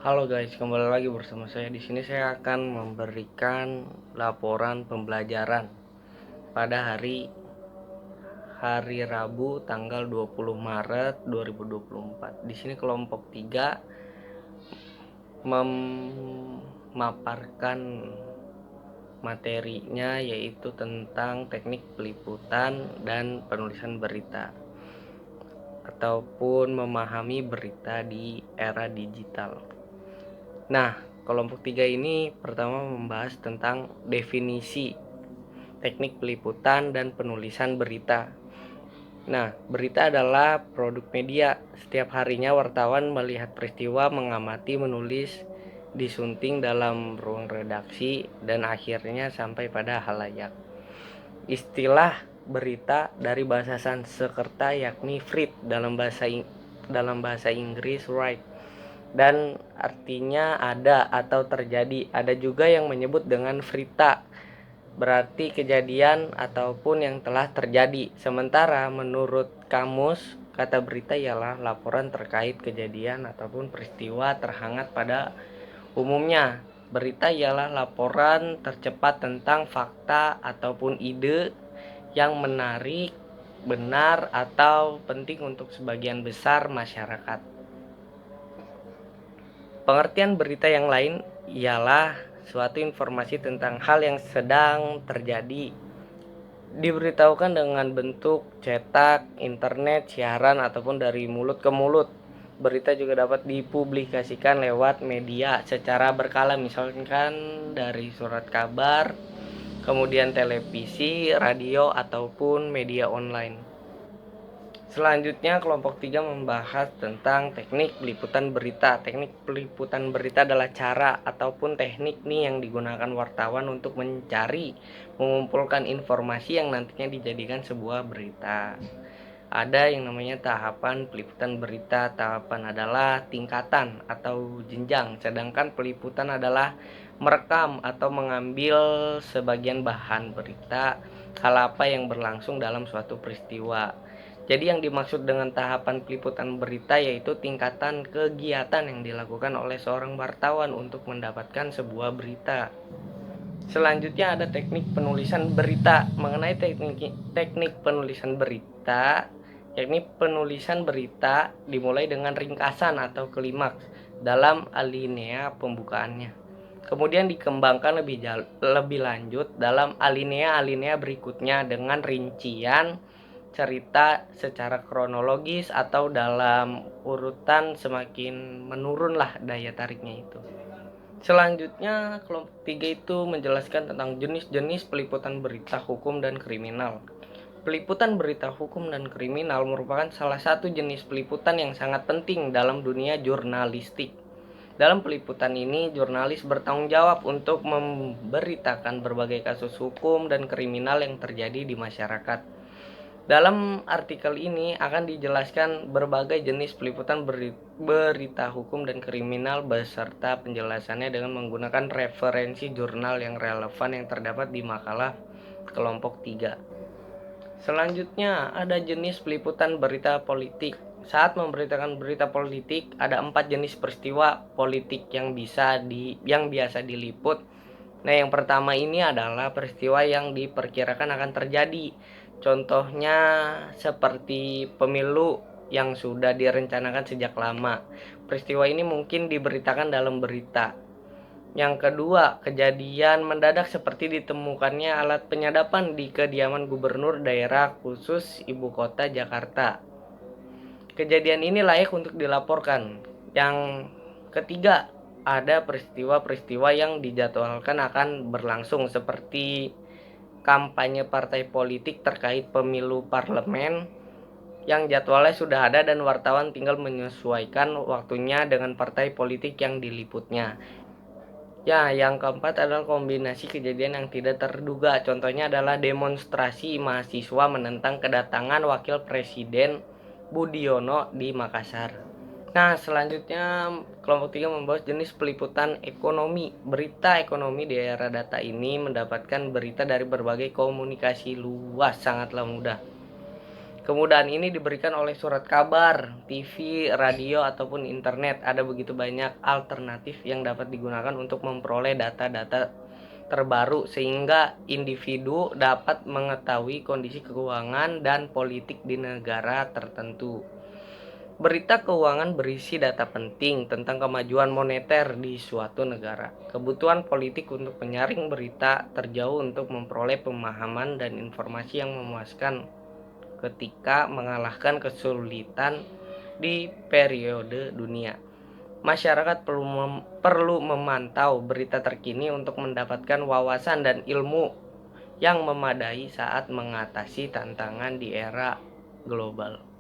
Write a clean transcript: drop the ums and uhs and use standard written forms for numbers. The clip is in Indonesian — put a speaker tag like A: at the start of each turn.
A: Halo guys, kembali lagi bersama saya. Di sini saya akan memberikan laporan pembelajaran pada hari Rabu tanggal 20 Maret 2024. Di sini kelompok 3 memaparkan materinya, yaitu tentang teknik peliputan dan penulisan berita ataupun memahami berita di era digital. Nah, kelompok 3 ini pertama membahas tentang definisi teknik peliputan dan penulisan berita. Nah, berita adalah produk media. Setiap harinya wartawan melihat peristiwa, mengamati, menulis, disunting dalam ruang redaksi, dan akhirnya sampai pada halayak. Istilah berita dari bahasa Sanskerta yakni "frit" dalam bahasa Inggris "write", dan artinya ada atau terjadi. Ada juga yang menyebut dengan "vrita", berarti kejadian ataupun yang telah terjadi. Sementara menurut kamus, kata berita ialah laporan terkait kejadian ataupun peristiwa terhangat pada umumnya. Berita ialah laporan tercepat tentang fakta ataupun ide yang menarik, benar, atau penting untuk sebagian besar masyarakat. Pengertian berita yang lain ialah suatu informasi tentang hal yang sedang terjadi, diberitahukan dengan bentuk cetak, internet, siaran, ataupun dari mulut ke mulut. Berita juga dapat dipublikasikan lewat media secara berkala, misalkan dari surat kabar, kemudian televisi, radio, ataupun media online. Selanjutnya, kelompok 3 membahas tentang teknik peliputan berita. Teknik peliputan berita adalah cara ataupun teknik nih yang digunakan wartawan untuk mencari, mengumpulkan informasi yang nantinya dijadikan sebuah berita. Ada yang namanya tahapan peliputan berita. Tahapan adalah tingkatan atau jenjang, sedangkan peliputan adalah merekam atau mengambil sebagian bahan berita hal apa yang berlangsung dalam suatu peristiwa. Jadi yang dimaksud dengan tahapan peliputan berita yaitu tingkatan kegiatan yang dilakukan oleh seorang wartawan untuk mendapatkan sebuah berita. Selanjutnya ada teknik penulisan berita. Mengenai teknik penulisan berita, yakni penulisan berita dimulai dengan ringkasan atau klimaks dalam alinea pembukaannya. Kemudian dikembangkan lebih lanjut dalam alinea-alinea berikutnya dengan rincian cerita secara kronologis atau dalam urutan semakin menurunlah daya tariknya itu. Selanjutnya, kelompok 3 itu menjelaskan tentang jenis-jenis peliputan berita hukum dan kriminal. Peliputan berita hukum dan kriminal merupakan salah satu jenis peliputan yang sangat penting dalam dunia jurnalistik. Dalam peliputan ini, jurnalis bertanggung jawab untuk memberitakan berbagai kasus hukum dan kriminal yang terjadi di masyarakat. Dalam artikel ini akan dijelaskan berbagai jenis peliputan berita hukum dan kriminal beserta penjelasannya dengan menggunakan referensi jurnal yang relevan yang terdapat di makalah kelompok 3. Selanjutnya ada jenis peliputan berita politik. Saat memberitakan berita politik, ada 4 jenis peristiwa politik yang biasa diliput. Nah, yang pertama ini adalah peristiwa yang diperkirakan akan terjadi. Contohnya seperti pemilu yang sudah direncanakan sejak lama. Peristiwa ini mungkin diberitakan dalam berita. Yang kedua, kejadian mendadak seperti ditemukannya alat penyadapan di kediaman gubernur daerah khusus ibu kota Jakarta. Kejadian ini layak untuk dilaporkan. Yang ketiga, ada peristiwa-peristiwa yang dijadwalkan akan berlangsung seperti kampanye partai politik terkait pemilu parlemen yang jadwalnya sudah ada dan wartawan tinggal menyesuaikan waktunya dengan partai politik yang diliputnya. Ya, yang keempat adalah kombinasi kejadian yang tidak terduga. Contohnya adalah demonstrasi mahasiswa menentang kedatangan Wakil Presiden Budiono di Makassar. Nah, selanjutnya kelompok 3 membahas jenis peliputan ekonomi. Berita ekonomi di era data ini mendapatkan berita dari berbagai komunikasi luas, sangatlah mudah. Kemudahan ini diberikan oleh surat kabar, TV, radio, ataupun internet. Ada begitu banyak alternatif yang dapat digunakan untuk memperoleh data-data terbaru sehingga individu dapat mengetahui kondisi keuangan dan politik di negara tertentu. Berita keuangan berisi data penting tentang kemajuan moneter di suatu negara. Kebutuhan politik untuk menyaring berita terjauh untuk memperoleh pemahaman dan informasi yang memuaskan ketika mengalahkan kesulitan di periode dunia. Masyarakat perlu memantau berita terkini untuk mendapatkan wawasan dan ilmu yang memadai saat mengatasi tantangan di era global.